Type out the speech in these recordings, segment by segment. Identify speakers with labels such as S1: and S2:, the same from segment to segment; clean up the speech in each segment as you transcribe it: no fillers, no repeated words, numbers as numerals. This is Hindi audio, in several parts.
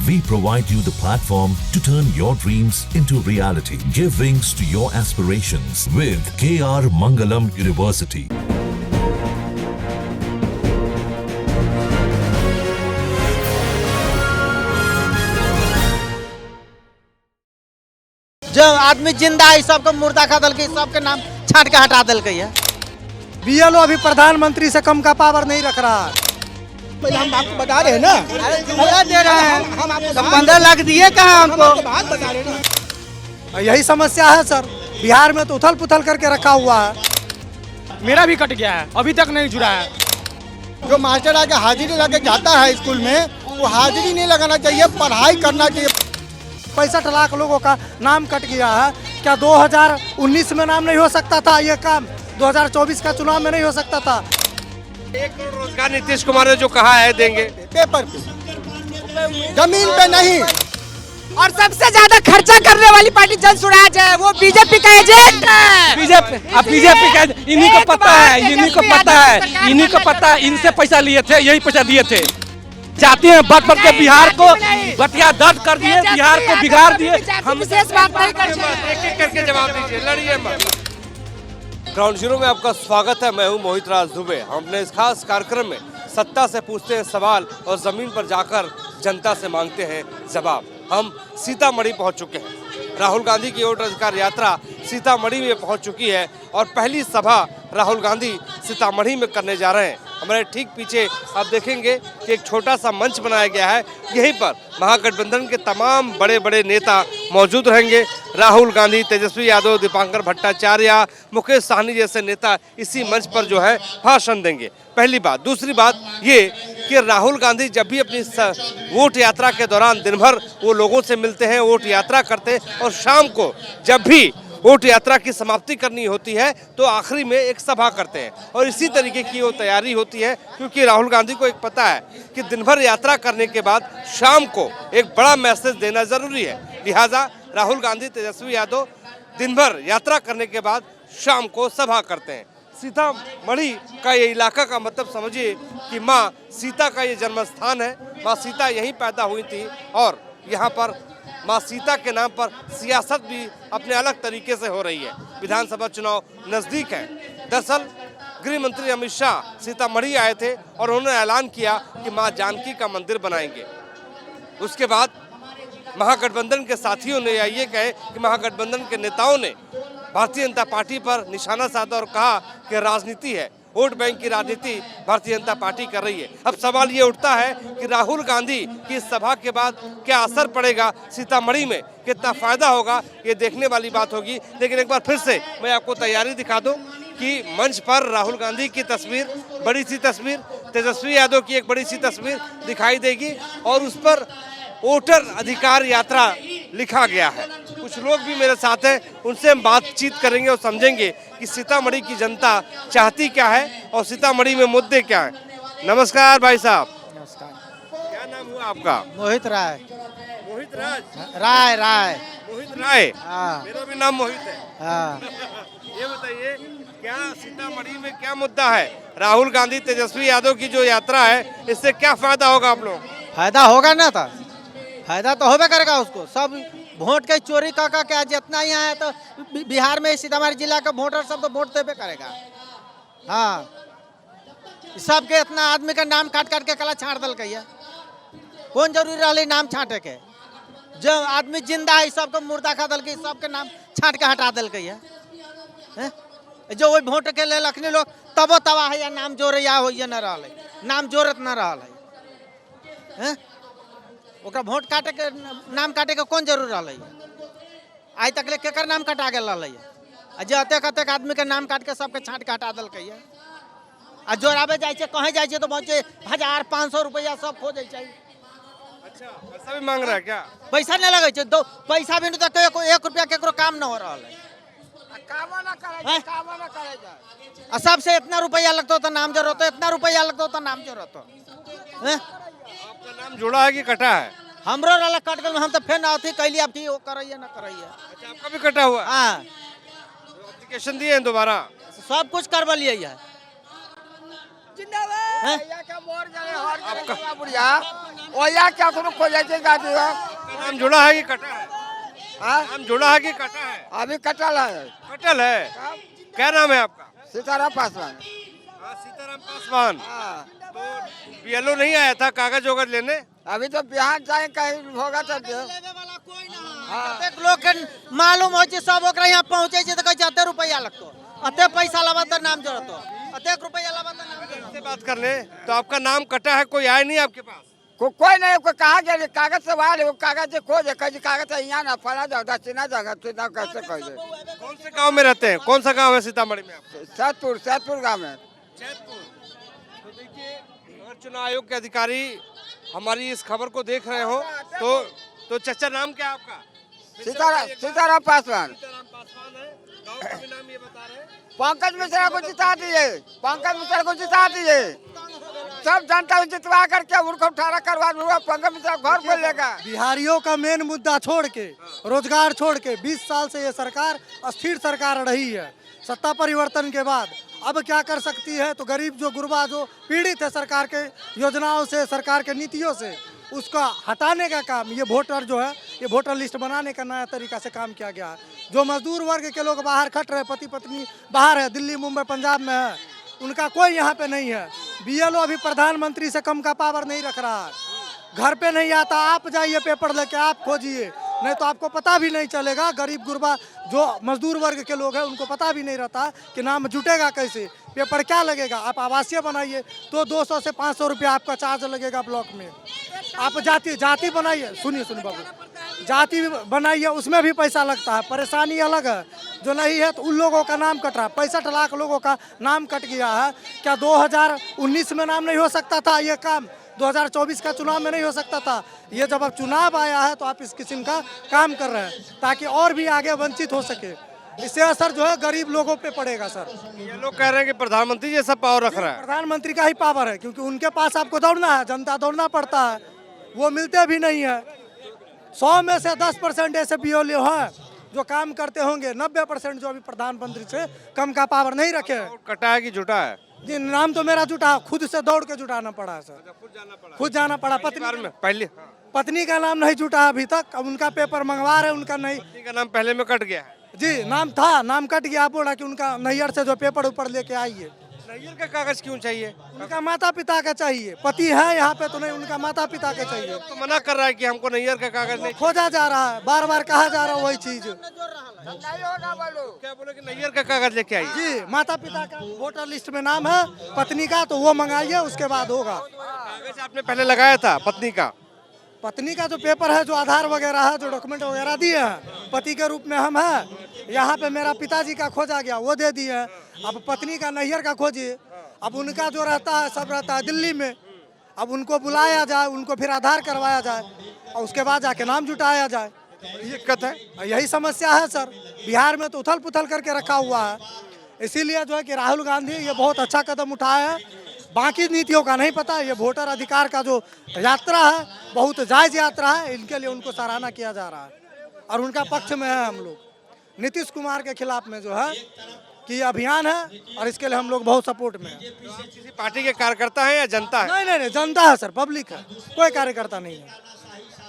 S1: We provide you the platform to turn your dreams into reality. Give wings to your aspirations with KR Mangalam University.
S2: जो आदमी जिंदा है सबको मुर्दा खा दल के सबके नाम छाट के हटा दल के है।
S3: बीएलओ अभी प्रधानमंत्री से कम का पावर नहीं रख रहा है।
S4: पहले हम आपको बता रहे हैं ना,
S2: क्या दे रहे हैं?
S4: हम आपको
S2: तो 15 लाख दिए कहाँ हमको?
S4: बात बता रहे हैं ना।
S3: यही समस्या है सर, बिहार में तो उथल पुथल करके रखा हुआ है।
S5: मेरा भी कट गया है, अभी तक नहीं जुड़ा है।
S4: जो मास्टर आके हाजिरी लगा जाता है स्कूल में, वो हाजिरी नहीं लगाना चाहिए, पढ़ाई करना चाहिए।
S3: 65 लाख लोगों का नाम कट गया है। क्या 2019 में नाम नहीं हो सकता था? ये काम 2024 का चुनाव में नहीं हो सकता था?
S6: 1 करोड़ रोजगार नीतीश कुमार ने जो कहा है देंगे,
S4: पेपर पे, जमीन पे नहीं।
S7: और सबसे ज्यादा खर्चा करने वाली पार्टी जन स्वराज है, वो बीजेपी का एजेंट है।
S5: बीजेपी का इन्हीं को पता है, इन्हीं को पता है, इनसे पैसा लिए थे, यही पैसा दिए थे। चाहते हैं बट के बिहार को बटिया दर्द कर दिए, बिहार को बिगाड़ दिए।
S7: हम विशेष बात नहीं कर
S6: एक एक करके जवाब दीजिए, लड़िए मत। ग्राउंड जीरो में आपका स्वागत है। मैं हूं मोहित राज दुबे। हम अपने इस खास कार्यक्रम में सत्ता से पूछते हैं सवाल और जमीन पर जाकर जनता से मांगते हैं जवाब। हम सीतामढ़ी पहुंच चुके हैं। राहुल गांधी की वोट अधिकार यात्रा सीतामढ़ी में पहुंच चुकी है और पहली सभा राहुल गांधी सीतामढ़ी में करने जा रहे हैं। हमारे ठीक पीछे आप देखेंगे कि एक छोटा सा मंच बनाया गया है। यहीं पर महागठबंधन के तमाम बड़े बड़े नेता मौजूद रहेंगे। राहुल गांधी, तेजस्वी यादव, दीपांकर भट्टाचार्य, मुकेश सहनी जैसे नेता इसी मंच पर जो है भाषण देंगे। पहली बात। दूसरी बात ये कि राहुल गांधी जब भी अपनी वोट यात्रा के दौरान दिन भर वो लोगों से मिलते हैं, वोट यात्रा करते हैं और शाम को जब भी वोट यात्रा की समाप्ति करनी होती है तो आखिरी में एक सभा करते हैं और इसी तरीके की वो तैयारी होती है, क्योंकि राहुल गांधी को एक पता है कि दिन भर यात्रा करने के बाद शाम को एक बड़ा मैसेज देना जरूरी है। लिहाजा राहुल गांधी, तेजस्वी यादव दिन भर यात्रा करने के बाद शाम को सभा करते हैं। सीतामढ़ी का ये इलाका का मतलब समझिए कि माँ सीता का ये जन्म स्थान है। माँ सीता यहीं पैदा हुई थी और यहाँ पर माँ सीता के नाम पर सियासत भी अपने अलग तरीके से हो रही है। विधानसभा चुनाव नज़दीक है। दरअसल गृह मंत्री अमित शाह सीतामढ़ी आए थे और उन्होंने ऐलान किया कि माँ जानकी का मंदिर बनाएंगे। उसके बाद महागठबंधन के साथियों ने या ये कहे कि महागठबंधन के नेताओं ने भारतीय जनता पार्टी पर निशाना साधा और कहा कि राजनीति है, वोट बैंक की राजनीति भारतीय जनता पार्टी कर रही है। अब सवाल ये उठता है कि राहुल गांधी की इस सभा के बाद क्या असर पड़ेगा सीतामढ़ी में, कितना फायदा होगा, ये देखने वाली बात होगी। लेकिन एक बार फिर से मैं आपको तैयारी दिखा दूं कि मंच पर राहुल गांधी की तस्वीर, बड़ी सी तस्वीर, तेजस्वी यादव की एक बड़ी सी तस्वीर दिखाई देगी और उस पर वोटर अधिकार यात्रा लिखा गया है। कुछ लोग भी मेरे साथ हैं, उनसे हम बातचीत करेंगे और समझेंगे कि सीतामढ़ी की जनता चाहती क्या है और सीतामढ़ी में मुद्दे क्या हैं। नमस्कार भाई साहब।
S2: नमस्कार।
S6: क्या नाम हुआ आपका?
S2: मोहित राय।
S6: मोहित राज?
S2: राय राय।
S6: मोहित राय?
S2: हाँ।
S6: मेरा भी नाम मोहित है।
S2: हाँ।
S6: ये बताइए, क्या सीतामढ़ी में क्या मुद्दा है? राहुल गांधी, तेजस्वी यादव की जो यात्रा है, इससे क्या फायदा होगा आप लोग?
S2: फायदा होगा ना, था फायदा तो होबे करेगा उसको। सब वोट के चोरी का क्या जितना यहाँ है तो बिहार में सीतामढ़ी जिला का वोटर सब तो वोट देबे करेगा। हाँ, सबके इतना आदमी का नाम काट काट के कला छाट दल के। कौन जरूरी रहा नाम छाटे के? जो आदमी जिंदा है सबको मुर्दा खा दल के, सबके नाम छाट के हटा दल के। जो वही वोट के ले लखनी लोग तबो तबाह है या नाम जोरे या हो न रहा है, नाम जोरत न रहा है। ओकरा वोट काटे के, नाम काटे के कौन जरूर रहा है? आज तक ले केकर नाम कटा गया रहा है? जो अतेक अतेक आदमी के नाम काट के सबके छाट के हटा दल के। आ जोराबे जाए कहीं जाए तो पहुँचे 1500 रुपया सब खो जाए।
S6: अच्छा, पैसा भी मांग रहा है क्या?
S2: पैसा नहीं लगे, दो पैसा भी नहीं तो 1 रुपया केकरो काम न हो रहा है। सबसे इतना रुपया लगता तो नाम जरूरत, इतना रुपया लगता तो नाम जरूरत।
S6: आपका नाम जुड़ा है कि कटा है?
S2: हमरो वाला कट गल, हम तो फिर अथी कैली, अब वो करइए ना करइए।
S6: अच्छा, आपका भी कटा हुआ है?
S2: हाँ,
S6: एप्लीकेशन दिए हैं दोबारा?
S2: सब कुछ करवा लिए है। जिंदाबाद।
S6: नाम जुड़ा है कि कटा है? नाम जुड़ा है कि कटा है?
S7: अभी कटल है।
S6: कटल है। क्या नाम है आपका?
S7: सीताराम पासवान।
S6: सीताराम पासवान। तो बीएलओ नहीं आया था कागज वगज लेने?
S7: अभी तो बिहार जाए कहीं होगा तो
S2: प्रत्येक लोग के मालूम हो जे सब ओकरा यहाँ पहुँचे जे तो कहे अते रुपया लगतो, अते पैसा लबा तो नाम जोड़तो, अते रुपया लबा तो नाम जोड़तो।
S6: से बात करने तो आपका नाम कटा है, कोई आया नहीं आपके पास?
S7: कोई नहीं, कोई कहा गया कागज से वाले वो कागज से खोजे कहीं कागज है यहाँ ना फला जाओ चिन्हा जगह चिन्हा कैसे कह दे।
S6: कौन से गांव में रहते हैं? कौन सा गांव है सीतामढ़ी में आपका?
S7: सैदपुर गाँव में।
S6: तो देखिए, अगर चुनाव आयोग के अधिकारी हमारी इस खबर को देख रहे हो तो चाचा नाम क्या है आपका?
S7: सीताराम पासवान।
S6: सीताराम पासवान है। गांव का भी नाम ये बता रहे हैं।
S7: पंकज मिश्रा को जिता दिए, पंकज मिश्रा को जिता दिए, सब जनता को जितवा करके उनको 18 करवा दूंगा, पंकज मिश्रा घर पे लेगा।
S3: बिहारियों का मेन मुद्दा छोड़ के, रोजगार छोड़ के 20 साल से ये सरकार अस्थिर सरकार रही है। सत्ता परिवर्तन के बाद अब क्या कर सकती है? तो गरीब जो गुरबा जो पीड़ित है सरकार के योजनाओं से, सरकार के नीतियों से, उसका हटाने का काम ये वोटर जो है, ये वोटर लिस्ट बनाने का नया तरीका से काम किया गया है। जो मजदूर वर्ग के लोग बाहर खट रहे, पति पत्नी बाहर है, दिल्ली मुंबई पंजाब में है, उनका कोई यहाँ पे नहीं है। बीएलओ अभी प्रधानमंत्री से कम का पावर नहीं रख रहा है, घर पे नहीं आता। आप जाइए पेपर लेके, आप खोजिए, नहीं तो आपको पता भी नहीं चलेगा। गरीब गुरबा जो मजदूर वर्ग के लोग हैं उनको पता भी नहीं रहता कि नाम जुटेगा कैसे, पेपर क्या लगेगा। आप आवासीय बनाइए तो 200 से 500 रुपया आपका चार्ज लगेगा ब्लॉक में। आप जाति बनाइए, सुनिए बाबू, जाति बनाइए उसमें भी पैसा लगता है। परेशानी अलग है, जो नहीं है तो उन लोगों का नाम कट रहा है। 65 लाख लोगों का नाम कट गया है। क्या 2019 में नाम नहीं हो सकता था? ये काम 2024 का चुनाव में नहीं हो सकता था? ये जब अब चुनाव आया है तो आप इस किस्म का काम कर रहे हैं ताकि और भी आगे वंचित हो सके। इससे असर जो है गरीब लोगों पे पड़ेगा सर।
S6: ये लोग कह रहे हैं कि प्रधानमंत्री जैसा पावर रख रहा है।
S3: प्रधानमंत्री का ही पावर है, क्योंकि उनके पास आपको दौड़ना है, जनता दौड़ना पड़ता है, वो मिलते भी नहीं है। 100 में से 10% ऐसे बीएलओ हैं जो काम करते होंगे, 90% जो अभी प्रधानमंत्री से कम का पावर नहीं रखे।
S6: कटा है कि जुटा है?
S3: जी नाम तो मेरा जुटा, खुद से दौड़ के जुटाना पड़ा है सर, खुद जाना पड़ा। पत्नी का नाम नहीं जुटा अभी तक, अब उनका पेपर मंगवा रहे, उनका नहीं।
S6: पत्नी का नाम पहले में कट गया है?
S3: जी नाम था, नाम कट गया। बोला कि उनका नैयर से जो पेपर ऊपर लेके आइए।
S6: नैयर का कागज क्यों चाहिए?
S3: उनका माता पिता का चाहिए, पति है यहाँ पे तो नहीं, उनका माता पिता का चाहिए।
S6: तो मना कर रहा है कि हमको नैयर का कागज नहीं।
S3: खोजा जा रहा है, बार बार कहा जा रहा है वही चीज।
S6: क्या बोले कि नैयर का कागज लेके आइए?
S3: जी माता पिता का वोटर लिस्ट में नाम है, पत्नी का तो वो मंगाइए, उसके बाद होगा।
S6: कागज आपने पहले लगाया था पत्नी का?
S3: पत्नी का जो पेपर है, जो आधार वगैरह है, जो डॉक्यूमेंट वगैरह दिए हैं, पति के रूप में हम हैं। यहाँ पे मेरा पिताजी का खोजा गया, वो दे दिए। अब पत्नी का नैयर का खोजिए। अब उनका जो रहता है सब रहता है दिल्ली में। अब उनको बुलाया जाए, उनको फिर आधार करवाया जाए और उसके बाद जाके नाम जुटाया जाए।
S6: ये दिक्कत है,
S3: यही समस्या है सर। बिहार में तो उथल पुथल करके रखा हुआ है। इसीलिए जो है कि राहुल गांधी ये बहुत अच्छा कदम उठाया है। बाकी नीतियों का नहीं पता। ये वोटर अधिकार का जो यात्रा है बहुत जायज यात्रा है, इनके लिए उनको सराहना किया जा रहा है और उनका पक्ष में है हम लोग। नीतीश कुमार के खिलाफ में जो है कि ये अभियान है और इसके लिए हम लोग बहुत सपोर्ट में हैं।
S6: किसी पार्टी के कार्यकर्ता है या जनता है?
S3: नहीं नहीं, जनता है सर, पब्लिक है, कोई कार्यकर्ता नहीं है,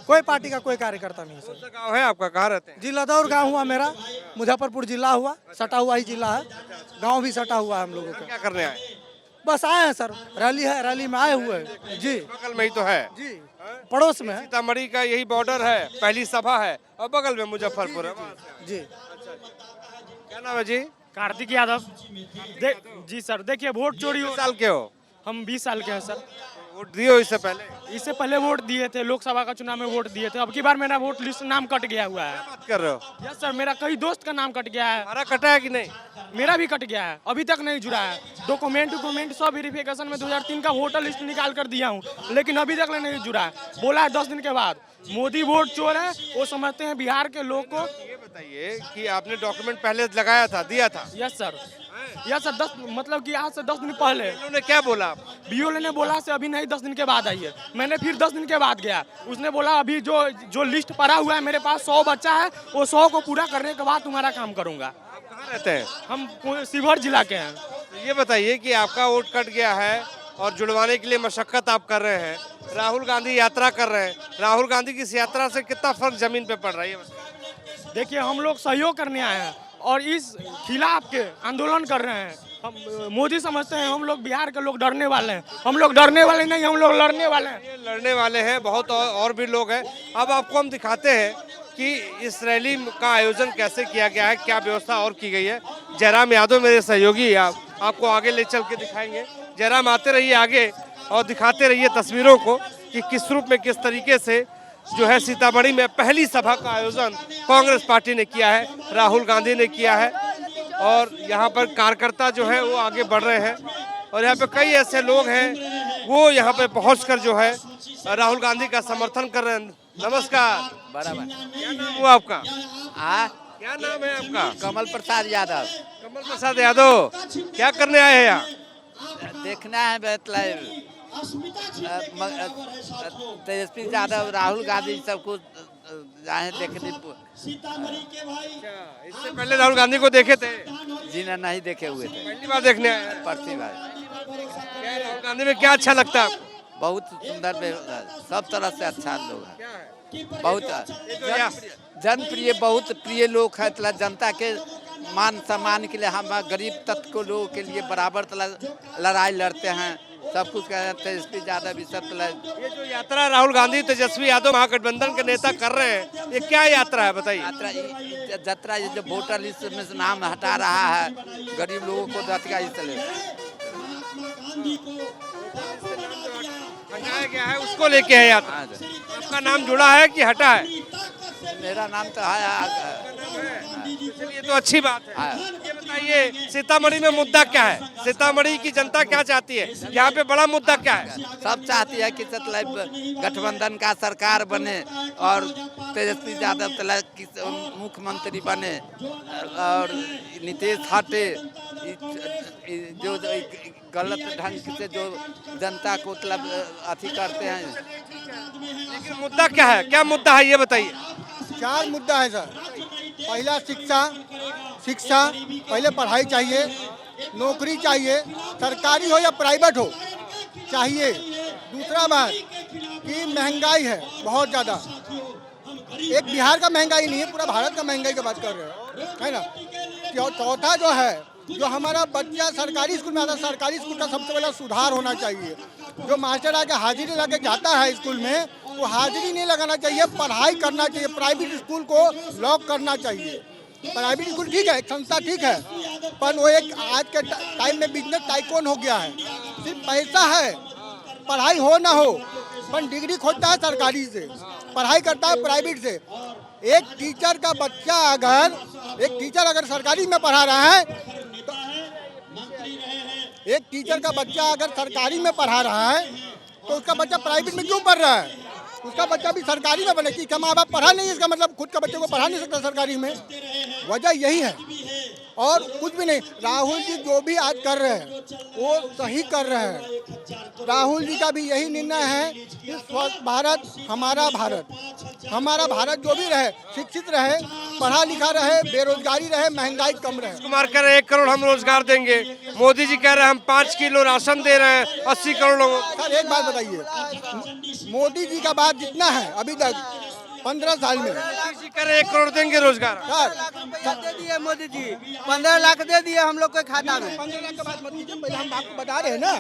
S3: कोई पार्टी का कोई कार्यकर्ता नहीं है सर।
S6: कौन सा गाँव है आपका, कहाँ रहते हैं?
S3: जिला दौर गाँव हुआ मेरा, मुजफ्फरपुर जिला हुआ, सटा हुआ ही जिला है, गाँव भी सटा हुआ है हम लोगों का।
S6: क्या करने आए?
S3: बस आए हैं सर, रैली है, रैली में आए हुए हैं जी।
S6: बगल में ही तो है
S3: जी, पड़ोस में है
S6: सीतामढ़ी का, यही बॉर्डर है, पहली सभा है और बगल में मुजफ्फरपुर है।
S3: जी।
S6: क्या नाम है जी?
S8: कार्तिक यादव। जी सर, देखिए वोट चोरी
S6: कितने साल के हो?
S8: हम 20 साल के हैं सर।
S6: वोट दिए हो इससे पहले?
S8: इससे पहले वोट दिए थे, लोकसभा का चुनाव में वोट दिए थे। अब की बार मेरा वोट लिस्ट नाम कट गया हुआ है।
S6: बात कर रहे हो?
S8: यस सर, मेरा कई दोस्त का नाम कट गया है।
S6: हमारा कटा है कि नहीं?
S8: मेरा भी कट गया है, अभी तक नहीं जुड़ा है। डॉक्यूमेंट सब वेरिफिकेशन में 2003 का वोटर लिस्ट निकाल कर दिया हूँ, लेकिन अभी तक नहीं जुड़ा है। बोला है 10 दिन के बाद। मोदी वोट चोर है, वो समझते हैं बिहार के लोग को।
S6: ये बताइए कि आपने डॉक्यूमेंट पहले लगाया था, दिया था?
S8: यस सर, यस सर, 10 मतलब कि आज से 10 दिन पहले।
S6: उन्होंने क्या बोला?
S8: बीओले ने बोला से अभी नहीं, 10 दिन के बाद आइए। मैंने फिर 10 दिन के बाद गया, उसने बोला अभी जो लिस्ट पड़ा हुआ है मेरे पास 100 बच्चा है, वो 100 को पूरा करने के बाद तुम्हारा काम करूंगा।
S6: आप कहाँ रहते हैं?
S8: हम शिवहर जिला के हैं।
S6: तो ये बताइए कि आपका वोट कट गया है और जुड़वाने के लिए मशक्कत आप कर रहे हैं। राहुल गांधी यात्रा कर रहे हैं, राहुल गांधी की इस यात्रा से कितना फर्क जमीन पे पड़ रही है?
S8: देखिए हम लोग सहयोग करने आए हैं और इस खिलाफ के आंदोलन कर रहे हैं। हम मोदी समझते हैं हम लोग बिहार के लोग डरने वाले हैं, हम लोग डरने वाले नहीं, हम लोग लड़ने वाले हैं।
S6: ये लड़ने वाले हैं, बहुत और भी लोग हैं। अब आपको हम दिखाते हैं कि इस रैली का आयोजन कैसे किया गया है, क्या व्यवस्था और की गई है। जयराम यादव मेरे सहयोगी आपको आगे ले चल के दिखाएंगे। जयराम आते रहिए आगे और दिखाते रहिए तस्वीरों को कि किस रूप में किस तरीके से जो है सीतामढ़ी में पहली सभा का आयोजन कांग्रेस पार्टी ने किया है, राहुल गांधी ने किया है और यहाँ पर कार्यकर्ता जो है वो आगे बढ़ रहे हैं और यहाँ पे कई ऐसे लोग हैं वो यहाँ पे पहुंचकर जो है राहुल गांधी का समर्थन कर रहे हैं। नमस्कार।
S7: बराबर।
S6: क्या नाम हुआ आपका? क्या नाम है आपका?
S7: कमल प्रसाद यादव।
S6: कमल प्रसाद यादव, क्या करने आए हैं यहाँ?
S7: देखना है मतलब तेजस्वी यादव, राहुल गांधी सबको जाए देखने।
S6: इससे पहले राहुल गांधी को देखे थे?
S7: जी नहीं देखे हुए थे,
S6: पहली बार देखने आए हैं।
S7: पहली बार।
S6: क्या राहुल गांधी में क्या अच्छा लगता है?
S7: बहुत सुंदर, सब तरह से अच्छा लोग हैं, बहुत जनप्रिय, बहुत प्रिय लोग हैं। मतलब जनता के मान सम्मान के लिए, हम गरीब तत्व को लोगों के लिए बराबर लड़ाई लड़ते हैं, सब कुछ तेजस्वी यादव सब।
S6: ये जो यात्रा राहुल गांधी तेजस्वी यादव महागठबंधन के नेता कर रहे हैं, ये क्या यात्रा है बताइए?
S7: यात्रा ये जो वोटर लिस्ट में से नाम हटा रहा है, गरीब लोगों को
S6: हटाया गया है, उसको लेके है यात्रा। आपका नाम जुड़ा है कि हटा है?
S7: मेरा नाम तो है।
S6: ये तो अच्छी बात है। ये बताइए सीतामढ़ी में मुद्दा क्या है? सीतामढ़ी की जनता क्या चाहती है? यहाँ पे बड़ा मुद्दा क्या है?
S7: सब चाहती है कि गठबंधन का सरकार बने और तेजस्वी यादव मुख्यमंत्री बने और नीतीश हटे। जो गलत ढंग से जो जनता को अथी करते हैं।
S6: लेकिन मुद्दा क्या है? क्या मुद्दा है ये बताइए?
S4: 4 मुद्दा है सर। पहला शिक्षा, पहले पढ़ाई चाहिए, नौकरी चाहिए, सरकारी हो या प्राइवेट हो चाहिए। दूसरा बात कि महंगाई है बहुत ज़्यादा, एक बिहार का महंगाई नहीं है, पूरा भारत का महंगाई की बात कर रहे हैं, है ना। चौथा जो है, जो हमारा बच्चा सरकारी स्कूल में आता है, सरकारी स्कूल का सबसे पहला सुधार होना चाहिए। जो मास्टर आके हाजिरी लगा के जाता है स्कूल में, वो हाजिरी नहीं लगाना चाहिए, पढ़ाई करना चाहिए। प्राइवेट स्कूल को लॉक करना चाहिए। प्राइवेट स्कूल ठीक है, एक संस्था ठीक है, पर वो एक आज के टाइम में बिजनेस टाइकून हो गया है। सिर्फ पैसा है, पढ़ाई हो ना हो, पर डिग्री खोजता है सरकारी से, पढ़ाई करता है प्राइवेट से। एक टीचर का बच्चा अगर सरकारी में पढ़ा रहा है, तो एक टीचर का बच्चा अगर सरकारी में पढ़ा रहा है तो उसका बच्चा प्राइवेट में क्यों पढ़ रहा है? उसका बच्चा भी सरकारी में बने कि माँ बाप पढ़ा नहीं, इसका मतलब खुद का बच्चे को पढ़ा नहीं सकता सरकारी में। वजह यही है और कुछ भी नहीं। राहुल जी जो भी आज कर रहे हैं वो सही कर रहे हैं। राहुल जी का भी यही निर्णय है कि स्वच्छ भारत हमारा भारत जो भी रहे, शिक्षित रहे, पढ़ा लिखा रहे, बेरोजगारी रहे, महंगाई कम रहे।
S6: कुमार कह रहे 1 करोड़ हम रोजगार देंगे, मोदी जी कह रहे हैं हम 5 किलो राशन दे रहे हैं 80 करोड़ लोगों।
S4: सर एक बात बताइए, मोदी जी का बात जितना है अभी तक 15 साल में,
S6: मोदी जी कह रहे 1 करोड़ देंगे रोजगार।
S2: सर दे दिए मोदी जी, 15 लाख दे दिए हम लोग के खाता में।
S4: 15 लाख का बात मत कीजिए, पहले हम आपको बता रहे हैं ना।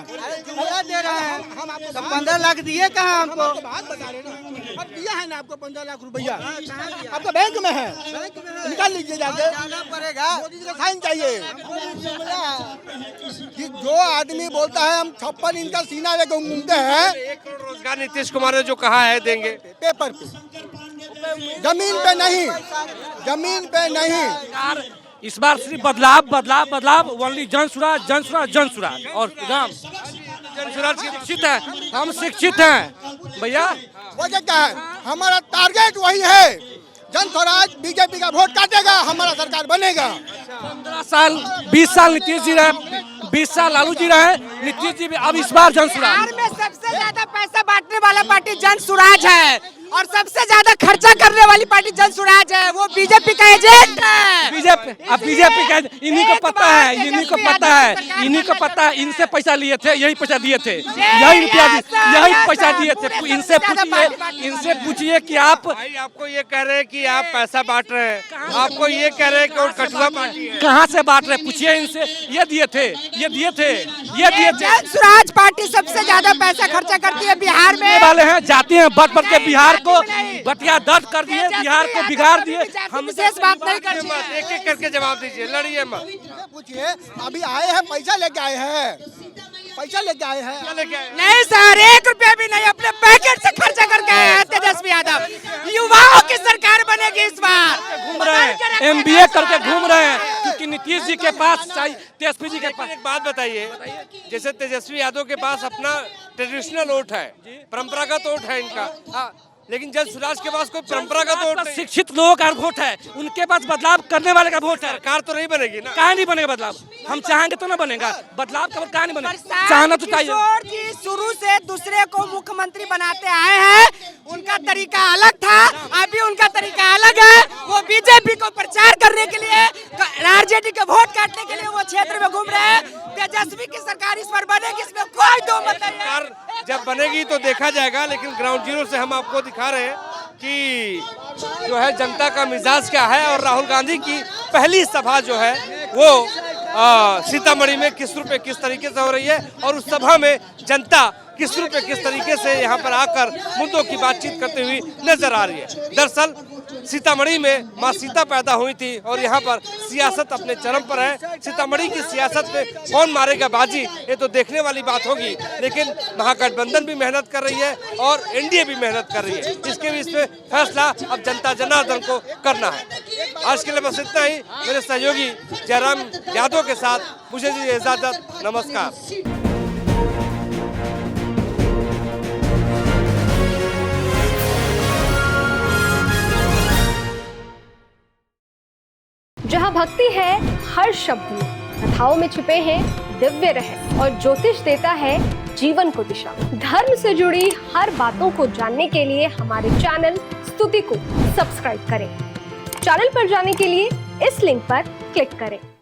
S2: जुमला दे रहे हैं
S4: हम आपको
S2: तो 15 लाख दिए कहाँ हमको?
S4: बात बता रहे हैं ना। अब दिया है ना आपको 15 लाख रुपया, आपका बैंक में है, निकाल लीजिए जाके।
S2: जाना पड़ेगा,
S4: मोदी जी का साइन चाहिए। कि जो आदमी बोलता है हम 56 इंच का सीना लेकर घूमते हैं,
S6: 1 करोड़ रोजगार नीतीश कुमार ने जो कहा है देंगे,
S4: पेपर पे, जमीन पे नहीं, जमीन पे नहीं।
S5: इस बार सिर्फ बदलाव, ओनली जन सुराज और राम। शिक्षित है, हम शिक्षित हैं भैया।
S4: वजह क्या है? हमारा टारगेट वही है, जन स्वराज। बीजेपी का वोट काटेगा, हमारा सरकार बनेगा।
S5: 15 साल 20 साल नीतीश जी रहे, 20 साल लालू जी रहे, नीतीश जी भी। अब इस बार जन सुराज।
S9: बिहार में सबसे ज्यादा पैसा बांटने वाला पार्टी जन सुराज है। और सबसे ज्यादा खर्चा करने वाली पार्टी जन स्वराज है, वो बीजेपी का एजेंट है।
S5: बीजेपी का इन्हीं को पता है, इन्हीं को पता है, इन्हीं को पता है, इनसे पैसा लिए थे, यही पैसा दिए थे, यही पैसा दिए थे। इनसे पूछिए कि आप
S6: भाई आपको ये कह रहे हैं कि आप पैसा बांट रहे हैं, आपको ये कह रहे हैं कि और कठुआ पार्टी है।
S5: कहाँ से बांट रहे, पूछिए इनसे। ये दिए थे, ये दिए थे, ये दिए थे।
S9: जन स्वराज पार्टी सबसे ज्यादा पैसा खर्चा करती है बिहार में।
S5: वाले हैं जाते हैं बट के बिहार को बटिया दर्द कर दिए, बिहार को बिगाड़ दिए। हम
S9: विशेष बात नहीं करते।
S6: एक एक करके जवाब दीजिए, लड़िए मत।
S4: पूछिए, अभी आए हैं, पैसा लेके आए हैं, पैसा लेके आए हैं।
S9: नहीं सर, 1 रुपया भी नहीं, अपने पैकेट से खर्चा करके आए हैं तेजस्वी यादव। युवाओं की सरकार बनेगी इस बार।
S5: घूम रहे हैं, MBA करके घूम रहे हैं, क्योंकि नीतीश जी के पास, तेजस्वी जी के पास।
S6: एक बात बताइए, जैसे तेजस्वी यादव के पास अपना ट्रेडिशनल वोट है, परंपरागत वोट है इनका, लेकिन जन स्वराज के पास कोई परंपरागत वोट नहीं।
S5: शिक्षित लोगों का वोट है, उनके पास बदलाव करने वाले का वोट है।
S6: सरकार तो नहीं बनेगी ना।
S5: कहाँ नहीं बनेगा बदलाव? हम चाहेंगे तो ना बनेगा बदलाव, का कहाँ नहीं बनेगा? चाहना तो चाहिए।
S9: किशोर जी शुरू से दूसरे को मुख्यमंत्री बनाते आए हैं, उनका तरीका अलग था, अभी उनका तरीका अलग है। वो बीजेपी को प्रचार करने के लिए, आरजेडी के वोट काटने के लिए वो क्षेत्र में घूम रहे हैं। तेजस्वी की सरकार इस बार बनेगी, इसमें कोई दो मत नहीं है।
S6: सरकार जब बनेगी तो देखा जाएगा, लेकिन ग्राउंड जीरो से हम आपको दिखा रहे हैं कि जो है जनता का मिजाज क्या है। और राहुल गांधी की पहली सभा जो है वो सीतामढ़ी में किस रूप में किस तरीके से हो रही है, और उस सभा में जनता किस रूप में किस तरीके से यहाँ पर आकर मुद्दों की बातचीत करते हुए नजर आ रही है। दरअसल सीतामढ़ी में माँ सीता पैदा हुई थी और यहाँ पर सियासत अपने चरम पर है। सीतामढ़ी की सियासत में कौन मारेगा बाजी, ये तो देखने वाली बात होगी, लेकिन महागठबंधन भी मेहनत कर रही है और एनडीए भी मेहनत कर रही है। इसके भी इसमें फैसला अब जनता जनार्दन को करना है। आज के लिए बस इतना ही। मेरे सहयोगी जयराम यादव के साथ मुझे दीजिए इजाजत, नमस्कार।
S10: जहाँ भक्ति है हर शब्द में, कथाओं में छुपे हैं दिव्य रहस्य और ज्योतिष देता है जीवन को दिशा। धर्म से जुड़ी हर बातों को जानने के लिए हमारे चैनल स्तुति को सब्सक्राइब करें। चैनल पर जाने के लिए इस लिंक पर क्लिक करें।